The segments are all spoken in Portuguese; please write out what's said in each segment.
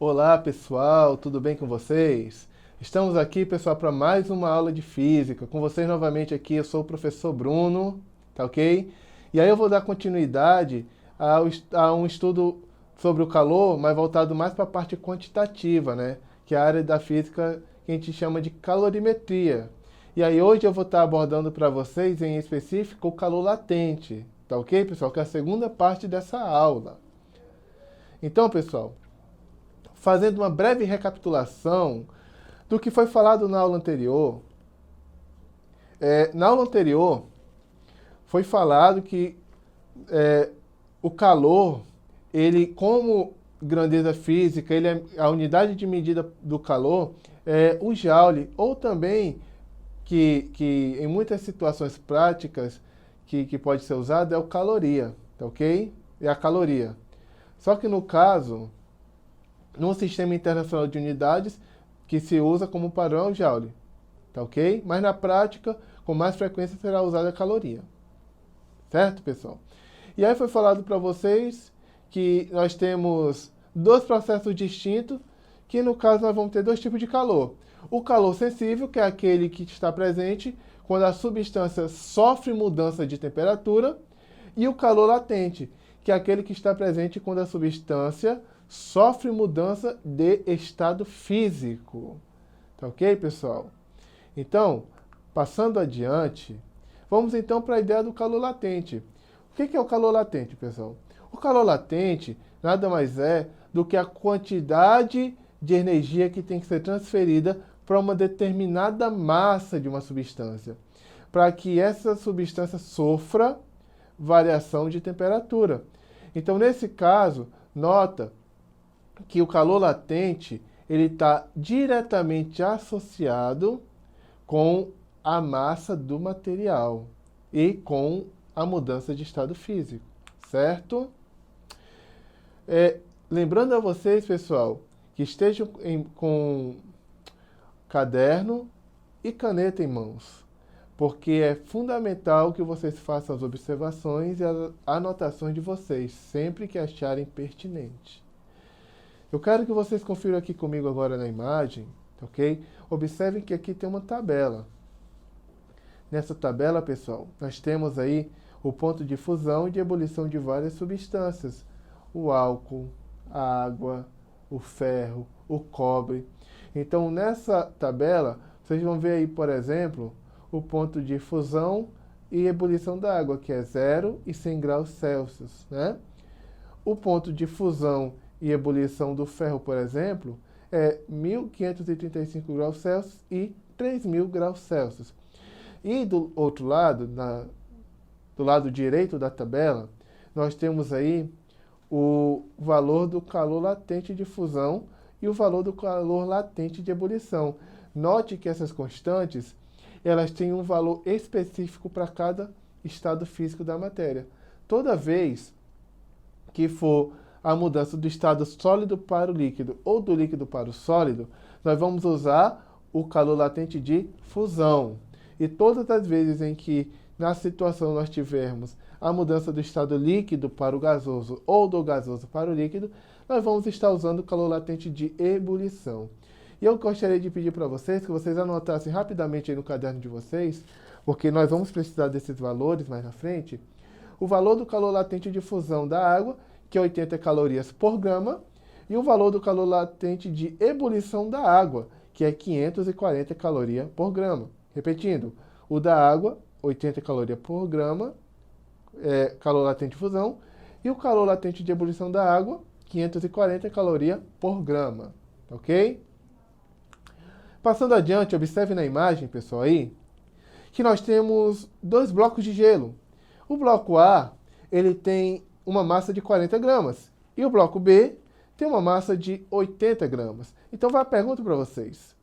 Olá pessoal, tudo bem com vocês? Estamos aqui, pessoal, para mais uma aula de física. Com vocês novamente aqui, eu sou o professor Bruno, tá ok? E aí eu vou dar continuidade a um estudo sobre o calor, mas voltado mais para a parte quantitativa, né? Que é a área da física que a gente chama de calorimetria. E aí hoje eu vou estar abordando para vocês, em específico, o calor latente, tá ok, pessoal? Que é a segunda parte dessa aula. Então, pessoal, fazendo uma breve recapitulação do que foi falado na aula anterior. Na aula anterior, foi falado que o calor, ele, como grandeza física, a unidade de medida do calor é o Joule, ou também, que em muitas situações práticas que pode ser usado, é o caloria, tá ok? É a caloria. Só que no caso, no Sistema Internacional de Unidades, que se usa como padrão é o Joule, tá ok? Mas na prática, com mais frequência será usada a caloria. Certo, pessoal? E aí foi falado para vocês que nós temos dois processos distintos, que no caso nós vamos ter dois tipos de calor. O calor sensível, que é aquele que está presente quando a substância sofre mudança de temperatura, e o calor latente, que é aquele que está presente quando a substância sofre mudança de estado físico. Tá ok, pessoal? Então, passando adiante, vamos então para a ideia do calor latente. O que é o calor latente, pessoal? O calor latente nada mais é do que a quantidade de energia que tem que ser transferida para uma determinada massa de uma substância, para que essa substância sofra variação de temperatura. Então, nesse caso, nota que o calor latente ele está diretamente associado com a massa do material e com a mudança de estado físico, certo? Lembrando a vocês, pessoal, que estejam com caderno e caneta em mãos, porque é fundamental que vocês façam as observações e as anotações de vocês, sempre que acharem pertinente. Eu quero que vocês confiram aqui comigo agora na imagem, ok? Observem que aqui tem uma tabela. Nessa tabela, pessoal, nós temos aí o ponto de fusão e de ebulição de várias substâncias. O álcool, a água, o ferro, o cobre. Então, nessa tabela, vocês vão ver aí, por exemplo, o ponto de fusão e ebulição da água, que é 0 e 100 graus Celsius, né? O ponto de fusão e ebulição do ferro, por exemplo, é 1.535 graus Celsius e 3.000 graus Celsius. E do outro lado, do lado direito da tabela, nós temos aí o valor do calor latente de fusão e o valor do calor latente de ebulição. Note que essas constantes, elas têm um valor específico para cada estado físico da matéria. Toda vez que for a mudança do estado sólido para o líquido ou do líquido para o sólido, nós vamos usar o calor latente de fusão. E todas as vezes em que na situação nós tivermos a mudança do estado líquido para o gasoso ou do gasoso para o líquido, nós vamos estar usando o calor latente de ebulição. E eu gostaria de pedir para vocês que vocês anotassem rapidamente aí no caderno de vocês, porque nós vamos precisar desses valores mais na frente. O valor do calor latente de fusão da água, que é 80 calorias por grama, e o valor do calor latente de ebulição da água, que é 540 calorias por grama. Repetindo, o da água, 80 calorias por grama, calor latente de fusão, e o calor latente de ebulição da água, 540 calorias por grama, ok? Passando adiante, observe na imagem, pessoal, aí, que nós temos dois blocos de gelo. O bloco A, ele tem uma massa de 40 gramas, e o bloco B tem uma massa de 80 gramas. Então, vai a pergunta para vocês.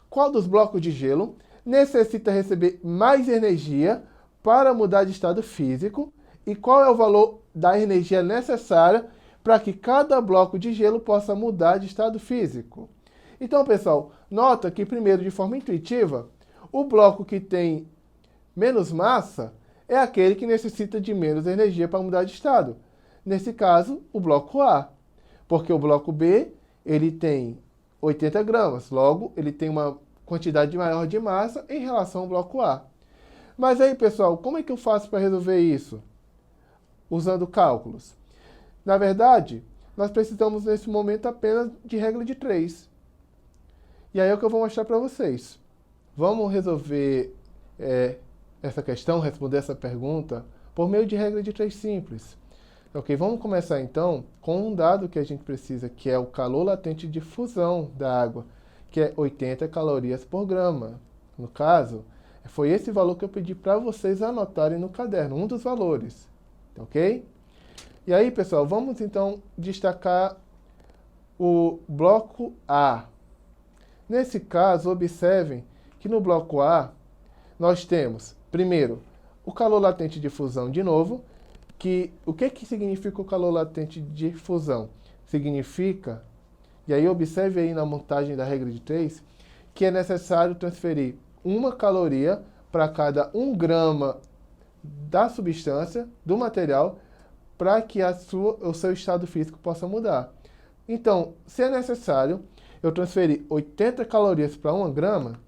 Qual dos blocos de gelo necessita receber mais energia para mudar de estado físico e qual é o valor da energia necessária para que cada bloco de gelo possa mudar de estado físico? Então, pessoal, nota que primeiro, de forma intuitiva, o bloco que tem menos massa é aquele que necessita de menos energia para mudar de estado. Nesse caso, o bloco A. Porque o bloco B, ele tem 80 gramas, logo, ele tem uma quantidade maior de massa em relação ao bloco A. Mas aí, pessoal, como é que eu faço para resolver isso? Usando cálculos. Na verdade, nós precisamos nesse momento apenas de regra de 3. E aí é o que eu vou mostrar para vocês. Vamos resolver essa questão, responder essa pergunta, por meio de regra de 3 simples. Ok, vamos começar então com um dado que a gente precisa, que é o calor latente de fusão da água, que é 80 calorias por grama. No caso, foi esse valor que eu pedi para vocês anotarem no caderno, um dos valores, ok? E aí, pessoal, vamos então destacar o bloco A. Nesse caso, observem que no bloco A, nós temos, primeiro, o calor latente de fusão de novo, o que significa o calor latente de fusão? Significa, e aí observe aí na montagem da regra de 3, que é necessário transferir 1 caloria para cada 1 grama da substância, do material, para que o seu estado físico possa mudar. Então, se é necessário eu transferir 80 calorias para 1 grama,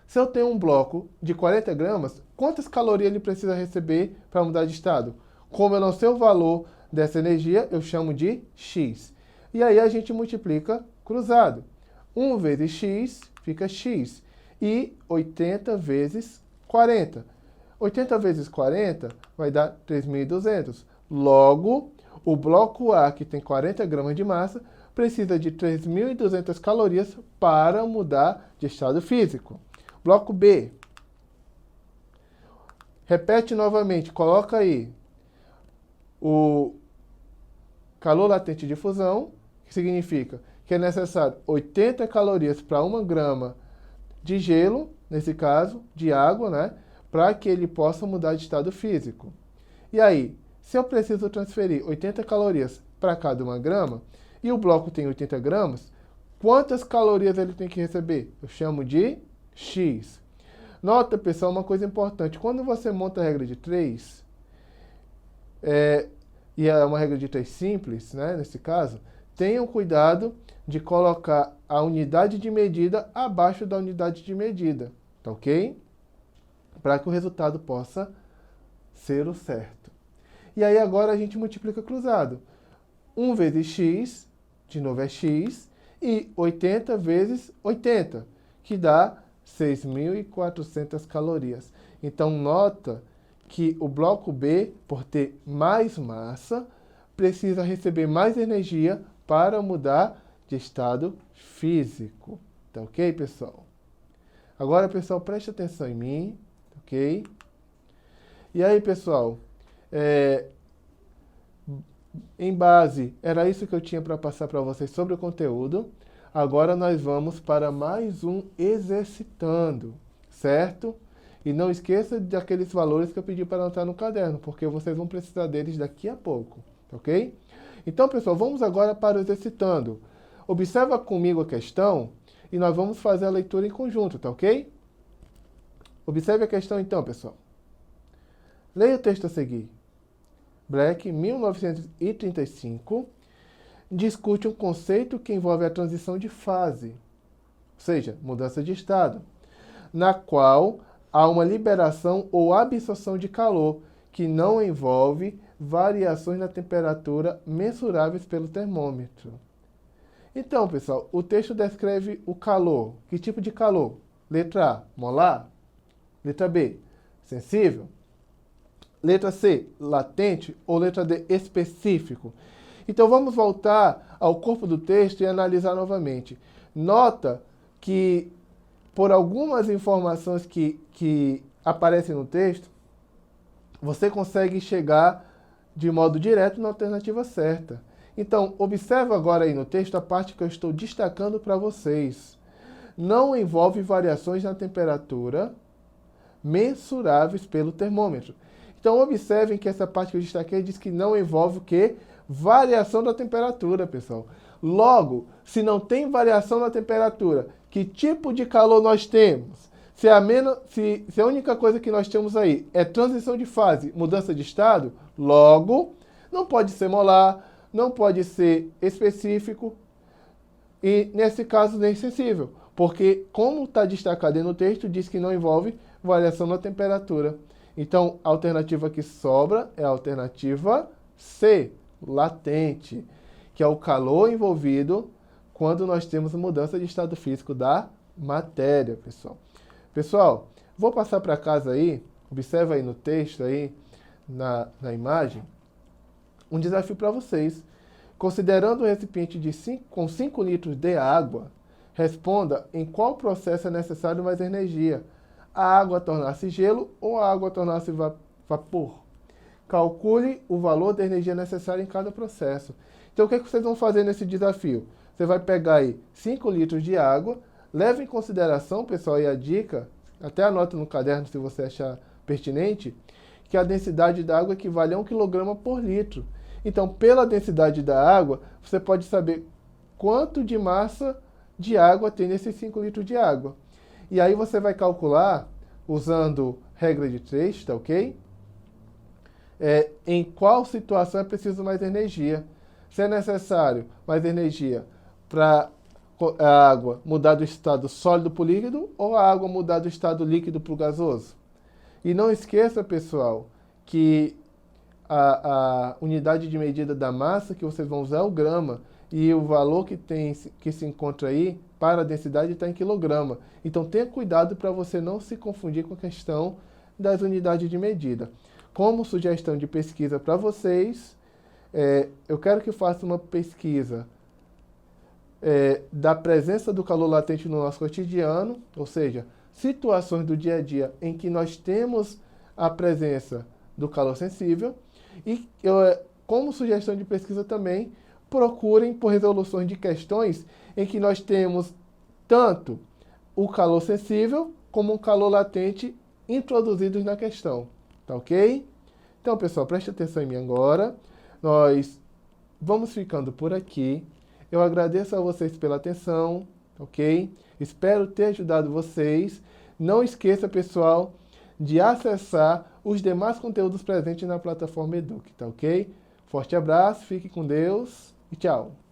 se eu tenho um bloco de 40 gramas, quantas calorias ele precisa receber para mudar de estado? Como eu não sei o valor dessa energia, eu chamo de X. E aí a gente multiplica cruzado. 1 vezes X fica X. E 80 vezes 40. 80 vezes 40 vai dar 3.200. Logo, o bloco A, que tem 40 gramas de massa, precisa de 3.200 calorias para mudar de estado físico. Bloco B. Repete novamente, coloca aí o calor latente de fusão, que significa que é necessário 80 calorias para 1 grama de gelo, nesse caso, de água, né? Para que ele possa mudar de estado físico. E aí, se eu preciso transferir 80 calorias para cada 1 grama, e o bloco tem 80 gramas, quantas calorias ele tem que receber? Eu chamo de X. Nota, pessoal, uma coisa importante. Quando você monta a regra de 3, e é uma regra de 3 simples, né, nesse caso, tenham cuidado de colocar a unidade de medida abaixo da unidade de medida, tá ok? Para que o resultado possa ser o certo. E aí agora a gente multiplica cruzado. 1 vezes x, de novo é x, e 80 vezes 80, que dá 6.400 calorias. Então nota que o bloco B, por ter mais massa, precisa receber mais energia para mudar de estado físico. Tá ok, pessoal? Agora, pessoal, preste atenção em mim, ok? E aí, pessoal, em base, era isso que eu tinha para passar para vocês sobre o conteúdo. Agora nós vamos para mais um exercitando, certo? E não esqueça daqueles valores que eu pedi para anotar no caderno, porque vocês vão precisar deles daqui a pouco, ok? Então, pessoal, vamos agora para o exercitando. Observa comigo a questão e nós vamos fazer a leitura em conjunto, tá ok? Observe a questão então, pessoal. Leia o texto a seguir. Black, 1935, discute um conceito que envolve a transição de fase, ou seja, mudança de estado, na qual há uma liberação ou absorção de calor que não envolve variações na temperatura mensuráveis pelo termômetro. Então, pessoal, o texto descreve o calor. Que tipo de calor? Letra A, molar. Letra B, sensível. Letra C, latente. Ou letra D, específico. Então, vamos voltar ao corpo do texto e analisar novamente. Nota que, por algumas informações que aparecem no texto, você consegue chegar de modo direto na alternativa certa. Então, observa agora aí no texto a parte que eu estou destacando para vocês. Não envolve variações na temperatura mensuráveis pelo termômetro. Então, observem que essa parte que eu destaquei diz que não envolve o quê? Variação da temperatura, pessoal. Logo, se não tem variação na temperatura, que tipo de calor nós temos? Se a única coisa que nós temos aí é transição de fase, mudança de estado, logo, não pode ser molar, não pode ser específico e, nesse caso, nem sensível, porque, como está destacado aí no texto, diz que não envolve variação na temperatura. Então, a alternativa que sobra é a alternativa C, latente, que é o calor envolvido quando nós temos mudança de estado físico da matéria, pessoal. Pessoal, vou passar para casa aí, observa aí no texto, aí na imagem, um desafio para vocês. Considerando um recipiente com 5 litros de água, responda em qual processo é necessário mais energia. A água tornar-se gelo ou a água tornar-se vapor. Calcule o valor da energia necessária em cada processo. Então, o que vocês vão fazer nesse desafio? Você vai pegar aí 5 litros de água, leve em consideração, pessoal, e a dica, até anota no caderno se você achar pertinente, que a densidade da água equivale a 1 kg por litro. Então, pela densidade da água, você pode saber quanto de massa de água tem nesses 5 litros de água. E aí você vai calcular, usando regra de 3, tá ok? Em qual situação é preciso mais energia. Se é necessário mais energia para a água mudar do estado sólido para o líquido ou a água mudar do estado líquido para o gasoso. E não esqueça, pessoal, que a unidade de medida da massa que vocês vão usar é o grama. E o valor que se encontra aí para a densidade está em quilograma. Então tenha cuidado para você não se confundir com a questão das unidades de medida. Como sugestão de pesquisa para vocês, eu quero que faça uma pesquisa da presença do calor latente no nosso cotidiano, ou seja, situações do dia a dia em que nós temos a presença do calor sensível. E como sugestão de pesquisa também, procurem por resoluções de questões em que nós temos tanto o calor sensível como o calor latente introduzidos na questão, tá ok? Então, pessoal, preste atenção em mim agora. Nós vamos ficando por aqui. Eu agradeço a vocês pela atenção, ok? Espero ter ajudado vocês. Não esqueça, pessoal, de acessar os demais conteúdos presentes na plataforma Eduque, tá ok? Forte abraço, fique com Deus e tchau!